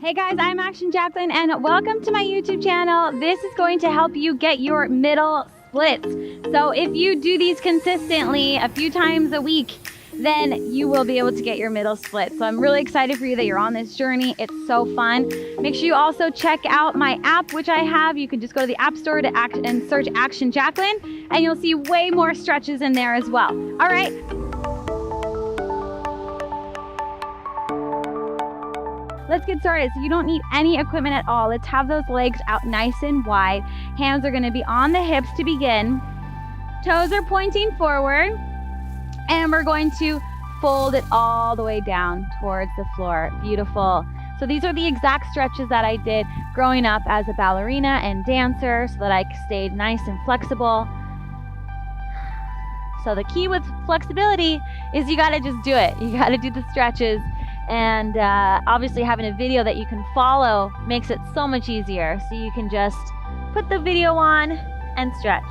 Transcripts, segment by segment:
Hey guys, I'm Jacquelyn and welcome to my YouTube channel. This is going to help you get your middle splits. So if you do these consistently a few times a week, then you will be able to get your middle split. So I'm really excited for you that you're on this journey. It's so fun. Make sure you also check out my app, which I have. You can just go to the App Store and search Action Jacquelyn, and you'll see way more stretches in there as well. All right. Let's get started. So you don't need any equipment at all. Let's have those legs out nice and wide. Hands are going to be on the hips to begin. Toes are pointing forward. And we're going to fold it all the way down towards the floor. Beautiful. So these are the exact stretches that I did growing up as a ballerina and dancer so that I stayed nice and flexible. So the key with flexibility is you got to just do it. You got to do the stretches. And obviously having a video that you can follow makes it so much easier. So you can just put the video on and stretch.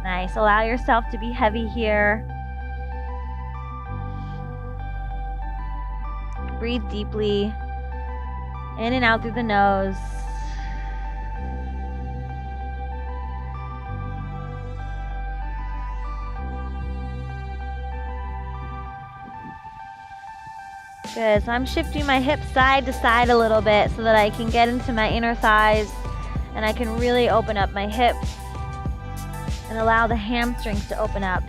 Nice. Allow yourself to be heavy here. Breathe deeply. In and out through the nose. Good. So I'm shifting my hips side to side a little bit so that I can get into my inner thighs and I can really open up my hips and allow the hamstrings to open up.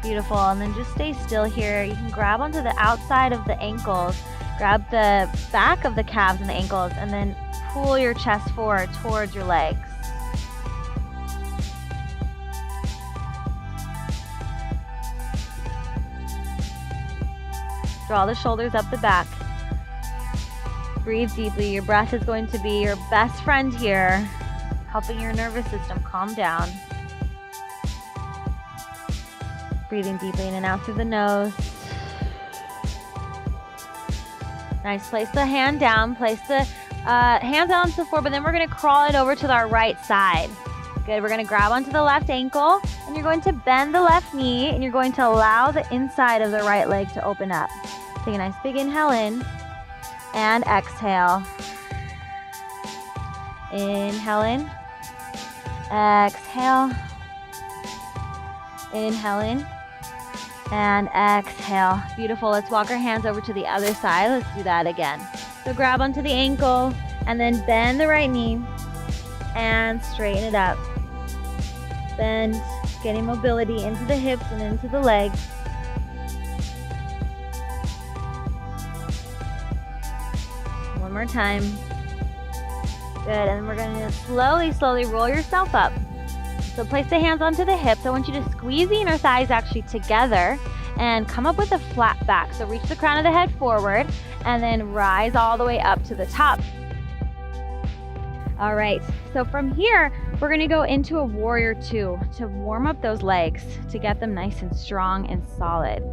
Beautiful. And then just stay still here. You can grab onto the outside of the ankles, grab the back of the calves and the ankles, and then pull your chest forward towards your legs. Draw the shoulders up the back. Breathe deeply. Your breath is going to be your best friend here, helping your nervous system calm down. Breathing deeply in and out through the nose. Nice. Place the hand down. Place the hands out onto the floor, but then we're going to crawl it over to our right side. Good. We're going to grab onto the left ankle, and you're going to bend the left knee, and you're going to allow the inside of the right leg to open up. Take a nice big inhale in, and exhale. Inhale in, exhale. Inhale in, and exhale. Beautiful. Let's walk our hands over to the other side. Let's do that again. So grab onto the ankle, and then bend the right knee, and straighten it up. Bend, getting mobility into the hips and into the legs. One more time. Good, and then we're going to slowly roll yourself up. So place the hands onto the hips. I want you to squeeze the inner thighs actually together and come up with a flat back. So reach the crown of the head forward and then rise all the way up to the top. All right, so from here, we're gonna go into a warrior two to warm up those legs, to get them nice and strong and solid.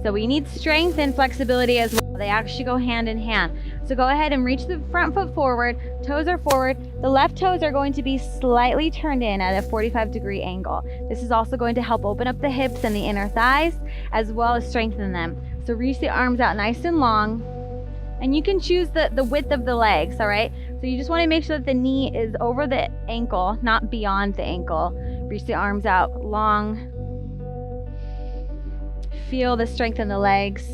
So we need strength and flexibility as well. They actually go hand in hand. So go ahead and reach the front foot forward, toes are forward. The left toes are going to be slightly turned in at a 45-degree angle. This is also going to help open up the hips and the inner thighs, as well as strengthen them. So reach the arms out nice and long, and you can choose the width of the legs, all right? So you just want to make sure that the knee is over the ankle, not beyond the ankle. Reach the arms out long. Feel the strength in the legs.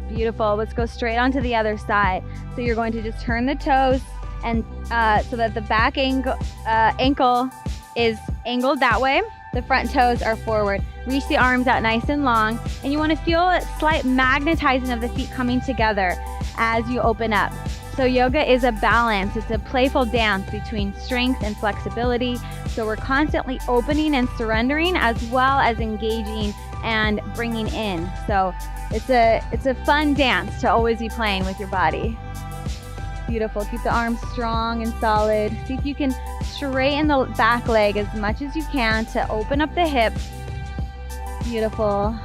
Beautiful. Let's go straight onto the other side. So you're going to just turn the toes and so that the back ankle is angled that way. The front toes are forward. Reach the arms out nice and long, and you want to feel a slight magnetizing of the feet coming together as you open up. So yoga is a balance. It's a playful dance between strength and flexibility. So we're constantly opening and surrendering, as well as engaging and bringing in. So it's a fun dance to always be playing with your body. Beautiful. Keep the arms strong and solid. See if you can straighten the back leg as much as you can to open up the hips. Beautiful.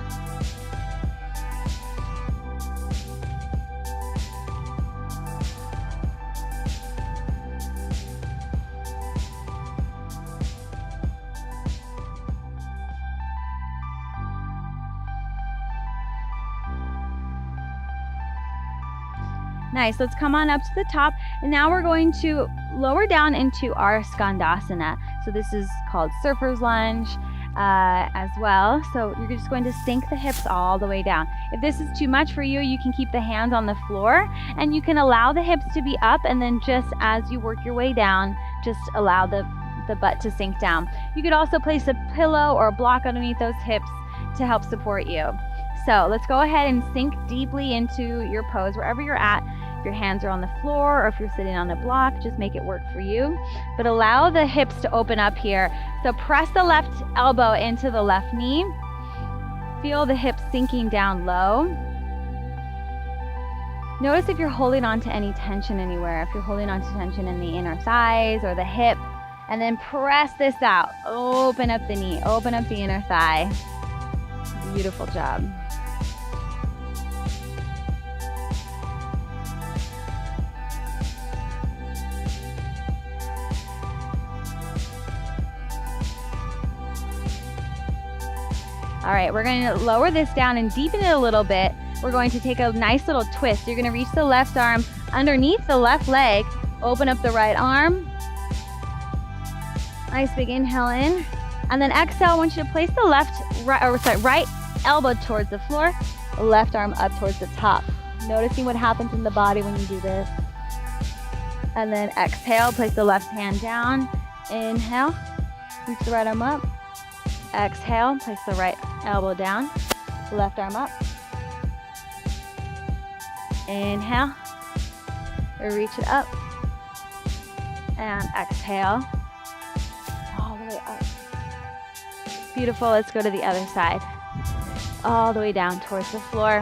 Nice. Let's come on up to the top. And now we're going to lower down into our Skandasana. So this is called surfer's lunge as well. So you're just going to sink the hips all the way down. If this is too much for you, you can keep the hands on the floor and you can allow the hips to be up, and then just as you work your way down, just allow the butt to sink down. You could also place a pillow or a block underneath those hips to help support you. So let's go ahead and sink deeply into your pose wherever you're at. If your hands are on the floor or if you're sitting on a block, just make it work for you. But allow the hips to open up here. So press the left elbow into the left knee. Feel the hips sinking down low. Notice if you're holding on to any tension anywhere, if you're holding on to tension in the inner thighs or the hip, and then press this out. Open up the knee, open up the inner thigh. Beautiful job. All right, we're going to lower this down and deepen it a little bit. We're going to take a nice little twist. You're going to reach the left arm underneath the left leg, open up the right arm. Nice big inhale in. And then exhale, I want you to place the right elbow towards the floor, left arm up towards the top. Noticing what happens in the body when you do this. And then exhale, place the left hand down. Inhale, reach the right arm up. Exhale, place the right elbow down, left arm up. Inhale, reach it up. And exhale, all the way up. Beautiful, let's go to the other side. All the way down towards the floor.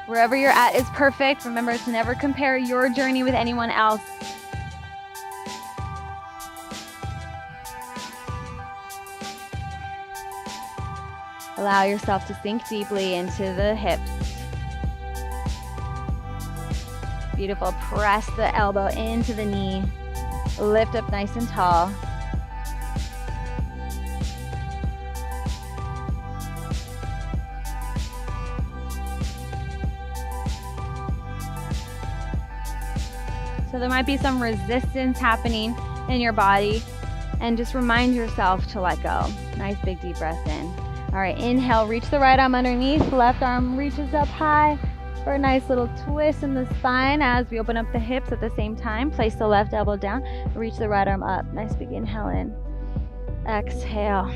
Wherever you're at is perfect. Remember to never compare your journey with anyone else. Allow yourself to sink deeply into the hips. Beautiful. Press the elbow into the knee. Lift up nice and tall. So there might be some resistance happening in your body, and just remind yourself to let go. Nice big deep breath in. All right, inhale, reach the right arm underneath, left arm reaches up high for a nice little twist in the spine as we open up the hips at the same time. Place the left elbow down, reach the right arm up. Nice big inhale in. Exhale.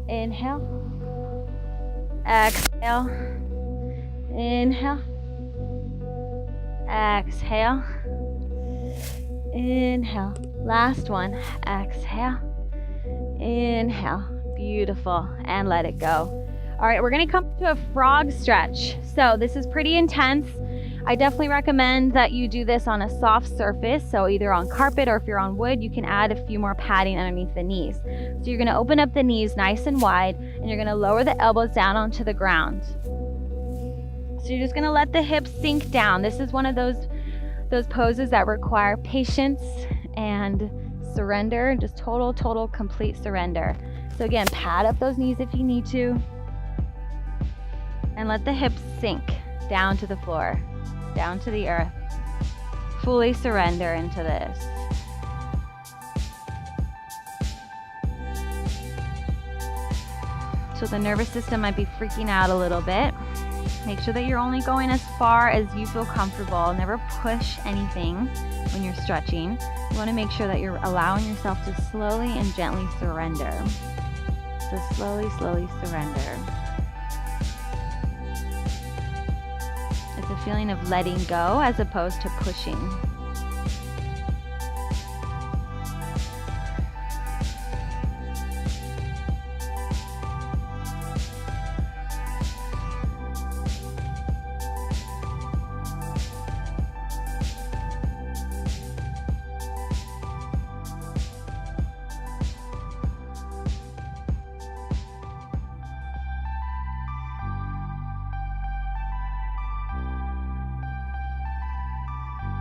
Inhale. Exhale. Inhale. Exhale. Inhale. Last one. Exhale. Inhale. Beautiful. And let it go. All right, we're going to come to a frog stretch. So this is pretty intense. I definitely recommend that you do this on a soft surface. So either on carpet, or if you're on wood, you can add a few more padding underneath the knees. So you're going to open up the knees nice and wide, and you're going to lower the elbows down onto the ground. So you're just going to let the hips sink down. This is one of those poses that require patience and surrender, just total, complete surrender. So again, pad up those knees if you need to, and let the hips sink down to the floor, down to the earth. Fully surrender into this. So the nervous system might be freaking out a little bit. Make sure that you're only going as far as you feel comfortable. Never push anything when you're stretching. You want to make sure that you're allowing yourself to slowly and gently surrender. So slowly surrender. It's a feeling of letting go as opposed to pushing.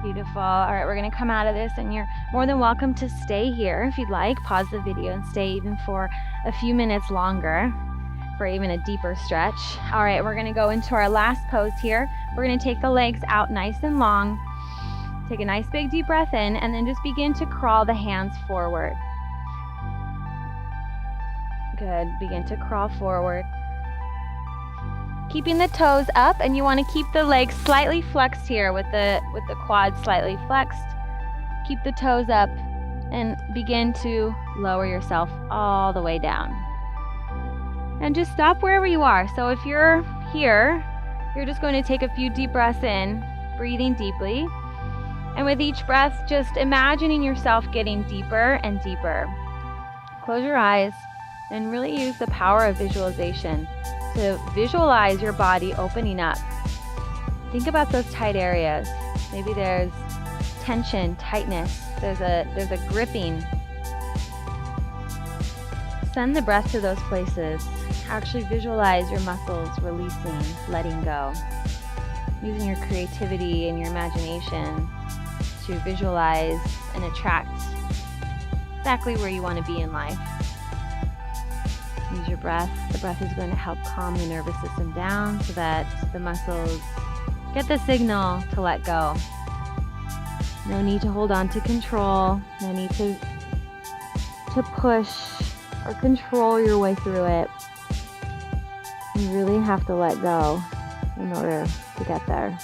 Beautiful. All right, we're gonna come out of this, and you're more than welcome to stay here if you'd like. Pause the video and stay even for a few minutes longer for even a deeper stretch. All right, we're gonna go into our last pose here. We're gonna take the legs out nice and long. Take a nice big deep breath in, and then just begin to crawl the hands forward. Good, begin to crawl forward. Keeping the toes up, and you want to keep the legs slightly flexed here with the quads slightly flexed. Keep the toes up and begin to lower yourself all the way down. And just stop wherever you are. So if you're here, you're just going to take a few deep breaths in, breathing deeply. And with each breath, just imagining yourself getting deeper and deeper. Close your eyes and really use the power of visualization to visualize your body opening up. Think about those tight areas. Maybe there's tension, tightness, there's a gripping. Send the breath to those places. Actually visualize your muscles releasing, letting go. Using your creativity and your imagination to visualize and attract exactly where you want to be in life. Use your breath. The breath is going to help calm the nervous system down so that the muscles get the signal to let go. No need to hold on to control. No need to push or control your way through it. You really have to let go in order to get there.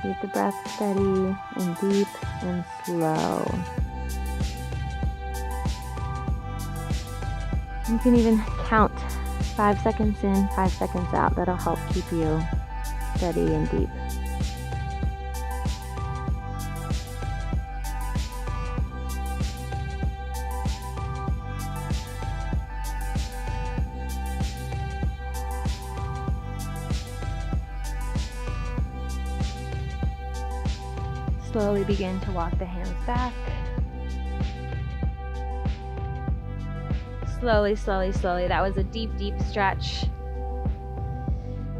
Keep the breath steady and deep and slow. You can even count 5 seconds in, 5 seconds out. That'll help keep you steady and deep. Slowly begin to walk the hands back. Slowly, slowly, slowly. That was a deep, deep stretch.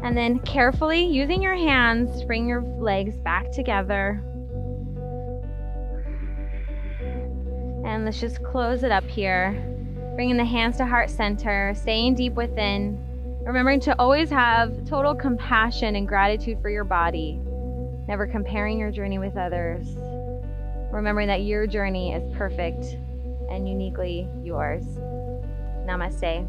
And then carefully, using your hands, bring your legs back together. And let's just close it up here. Bringing the hands to heart center, staying deep within. Remembering to always have total compassion and gratitude for your body. Never comparing your journey with others. Remembering that your journey is perfect and uniquely yours. Namaste.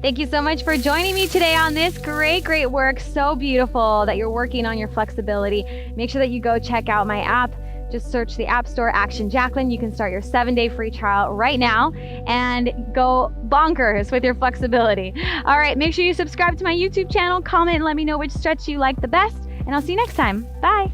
Thank you so much for joining me today on this great work. So beautiful that you're working on your flexibility. Make sure that you go check out my app. Just search the App Store, Action Jacquelyn. You can start your 7-day free trial right now and go bonkers with your flexibility. All right, make sure you subscribe to my YouTube channel, comment, and let me know which stretch you like the best. And I'll see you next time. Bye.